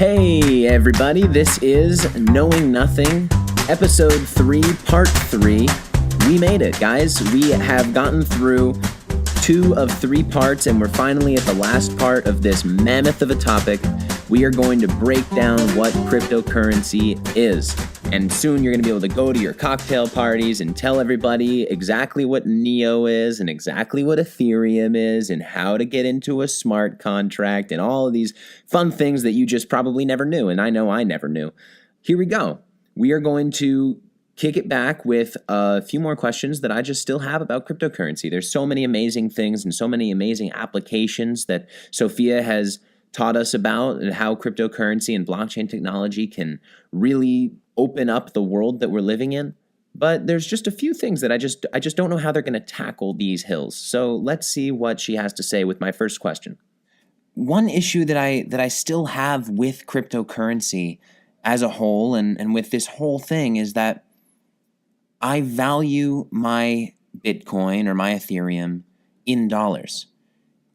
Hey everybody, this is Knowing Nothing, episode 3, part 3. We made it, guys. We have gotten through 2 of 3 parts, and we're finally at the last part of this mammoth of a topic. We are going to break down what cryptocurrency is. And soon you're going to be able to go to your cocktail parties and tell everybody exactly what Neo is and exactly what Ethereum is and how to get into a smart contract and all of these fun things that you just probably never knew. And I know I never knew. Here we go. We are going to kick it back with a few more questions that I just still have about cryptocurrency. There's so many amazing things and so many amazing applications that Sophia has taught us about, and how cryptocurrency and blockchain technology can really open up the world that we're living in. But there's just a few things that I just don't know how they're going to tackle these hills. So let's see what she has to say with my first question. One issue that I still have with cryptocurrency as a whole and with this whole thing is that I value my Bitcoin or my Ethereum in dollars.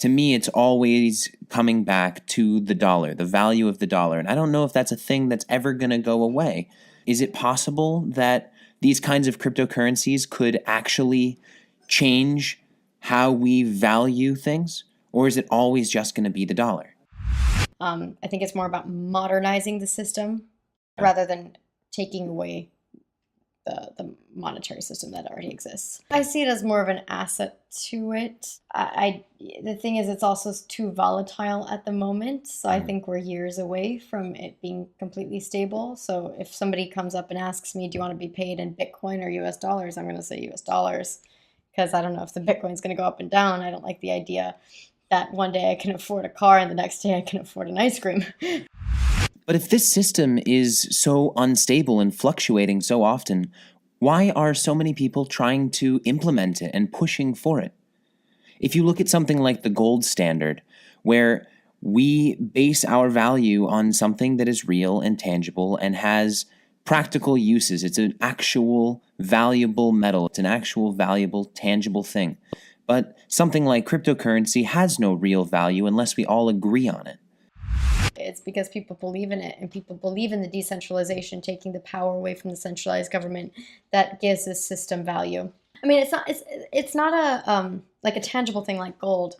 To me, it's always coming back to the dollar, the value of the dollar. And I don't know if that's a thing that's ever going to go away. Is it possible that these kinds of cryptocurrencies could actually change how we value things? Or is it always just going to be the dollar? I think it's more about modernizing the system rather than taking away the monetary system that already exists. I see it as more of an asset to it. The thing is, it's also too volatile at the moment. So I think we're years away from it being completely stable. So if somebody comes up and asks me, do you want to be paid in Bitcoin or US dollars? I'm going to say US dollars because I don't know if the Bitcoin's going to go up and down. I don't like the idea that one day I can afford a car and the next day I can afford an ice cream. But if this system is so unstable and fluctuating so often, why are so many people trying to implement it and pushing for it? If you look at something like the gold standard, where we base our value on something that is real and tangible and has practical uses, it's an actual valuable metal, it's an actual valuable, tangible thing. But something like cryptocurrency has no real value unless we all agree on it. It's because people believe in it, and people believe in the decentralization, taking the power away from the centralized government, that gives this system value. I mean, it's not a like a tangible thing like gold,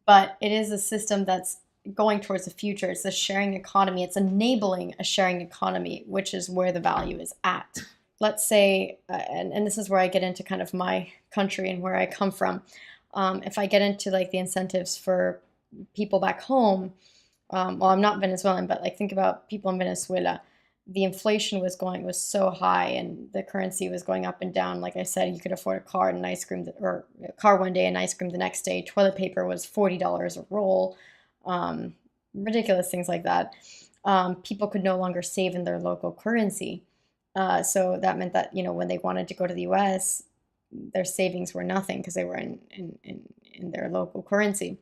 but it is a system that's going towards the future. It's a sharing economy. It's enabling a sharing economy, which is where the value is at. Let's say, and this is where I get into kind of my country and where I come from. If I get into like the incentives for people back home, well, I'm not Venezuelan, but like think about people in Venezuela. The inflation was so high, and the currency was going up and down. Like I said, you could afford a car and an ice cream, or a car one day and ice cream the next day. Toilet paper was $40 a roll. Ridiculous things like that. People could no longer save in their local currency. So that meant that, when they wanted to go to the US, their savings were nothing because they were in their local currency.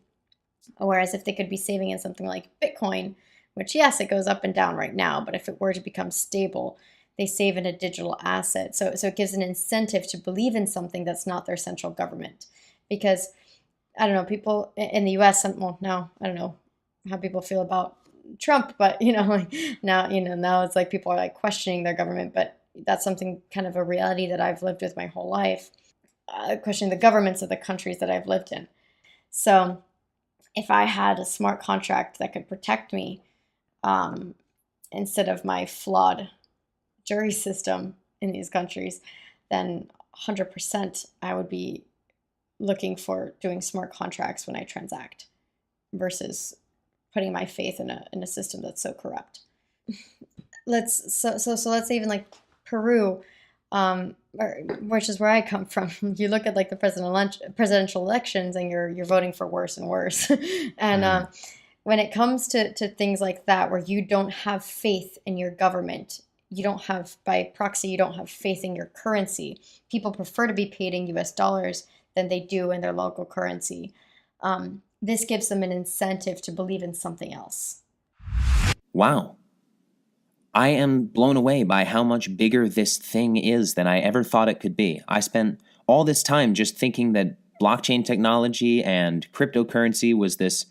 Whereas if they could be saving in something like Bitcoin, which yes, it goes up and down right now, but if it were to become stable, they save in a digital asset. So it gives an incentive to believe in something that's not their central government. Because, I don't know, people in the US, well, now, I don't know how people feel about Trump, but, now it's like people are like questioning their government, but that's something kind of a reality that I've lived with my whole life, questioning the governments of the countries that I've lived in. So if I had a smart contract that could protect me instead of my flawed jury system in these countries, then 100% I would be looking for doing smart contracts when I transact versus putting my faith in a system that's so corrupt. Let's say even like Peru, which is where I come from. You look at like the presidential elections, and you're voting for worse and worse. And when it comes to things like that, where you don't have faith in your government, by proxy, you don't have faith in your currency. People prefer to be paid in US dollars than they do in their local currency. This gives them an incentive to believe in something else. Wow. I am blown away by how much bigger this thing is than I ever thought it could be. I spent all this time just thinking that blockchain technology and cryptocurrency was this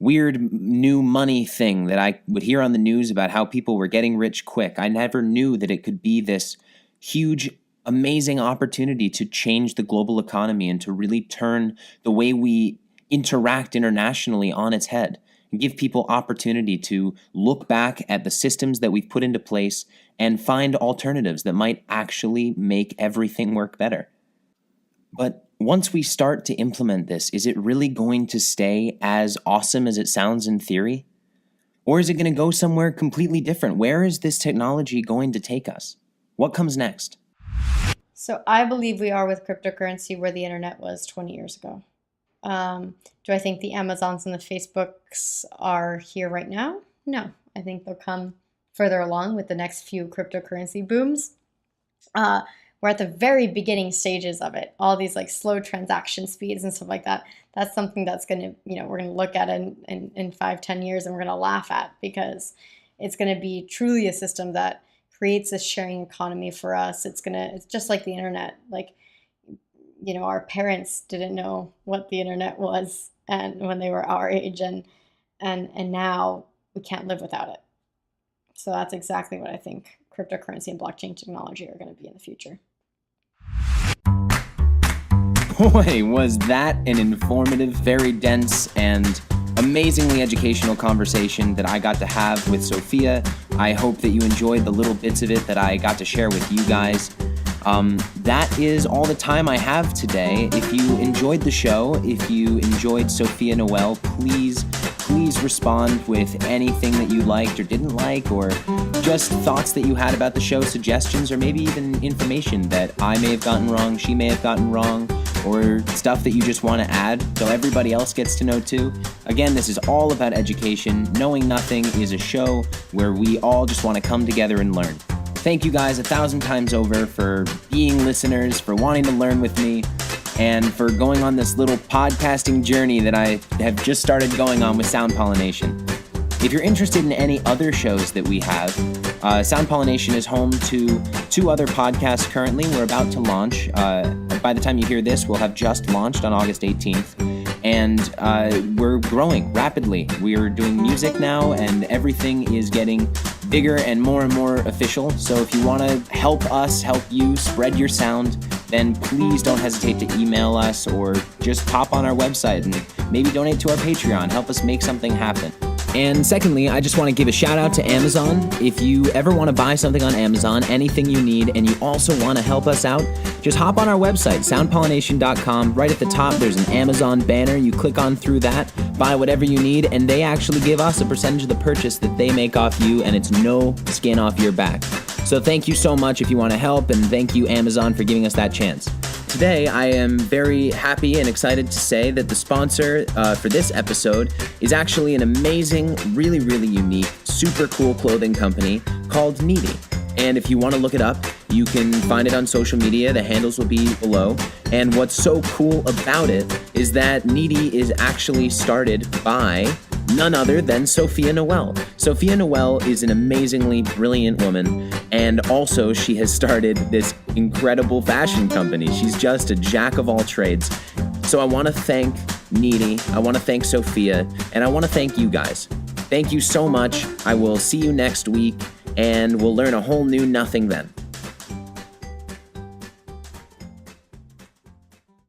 weird new money thing that I would hear on the news about how people were getting rich quick. I never knew that it could be this huge, amazing opportunity to change the global economy and to really turn the way we interact internationally on its head and give people opportunity to look back at the systems that we've put into place and find alternatives that might actually make everything work better. But once we start to implement this, is it really going to stay as awesome as it sounds in theory? Or is it going to go somewhere completely different? Where is this technology going to take us? What comes next? So I believe we are with cryptocurrency where the internet was 20 years ago. Do I think the Amazons and the Facebooks are here right now? No. I think they'll come further along with the next few cryptocurrency booms. We're at the very beginning stages of it. All these like slow transaction speeds and stuff like that. That's something that's going to, we're going to look at in 5-10 years and we're going to laugh at, because it's going to be truly a system that creates a sharing economy for us. It's just like the internet. Like, our parents didn't know what the internet was and when they were our age, and now we can't live without it. So that's exactly what I think cryptocurrency and blockchain technology are going to be in the future. Boy, was that an informative, very dense, and amazingly educational conversation that I got to have with Sophia. I hope that you enjoyed the little bits of it that I got to share with you guys. That is all the time I have today. If you enjoyed the show, if you enjoyed Sophia Noel, please respond with anything that you liked or didn't like, or just thoughts that you had about the show, suggestions, or maybe even information that I may have gotten wrong, she may have gotten wrong, or stuff that you just want to add so everybody else gets to know too. Again, this is all about education. Knowing Nothing is a show where we all just want to come together and learn. Thank you guys 1,000 times over for being listeners, for wanting to learn with me, and for going on this little podcasting journey that I have just started going on with Sound Pollination. If you're interested in any other shows that we have, Sound Pollination is home to 2 other podcasts currently. We're about to launch. By the time you hear this, we'll have just launched on August 18th. And we're growing rapidly. We're doing music now, and everything is getting bigger and more official. So if you want to help us help you spread your sound, then please don't hesitate to email us or just pop on our website and maybe donate to our Patreon. Help us make something happen. And secondly, I just want to give a shout out to Amazon. If you ever want to buy something on Amazon, anything you need, and you also want to help us out, just hop on our website, soundpollination.com. Right at the top, there's an Amazon banner. You click on through that, buy whatever you need, and they actually give us a percentage of the purchase that they make off you, and it's no skin off your back. So thank you so much if you want to help, and thank you, Amazon, for giving us that chance. Today, I am very happy and excited to say that the sponsor for this episode is actually an amazing, really unique, super cool clothing company called Needy. And if you want to look it up, you can find it on social media. The handles will be below. And what's so cool about it is that Needy is actually started by none other than Sophia Noel. Sophia Noel is an amazingly brilliant woman, and also she has started this incredible fashion company. She's just a jack of all trades. So I want to thank Needy, I want to thank Sophia, and I want to thank you guys. Thank you so much. I will see you next week, and we'll learn a whole new nothing then.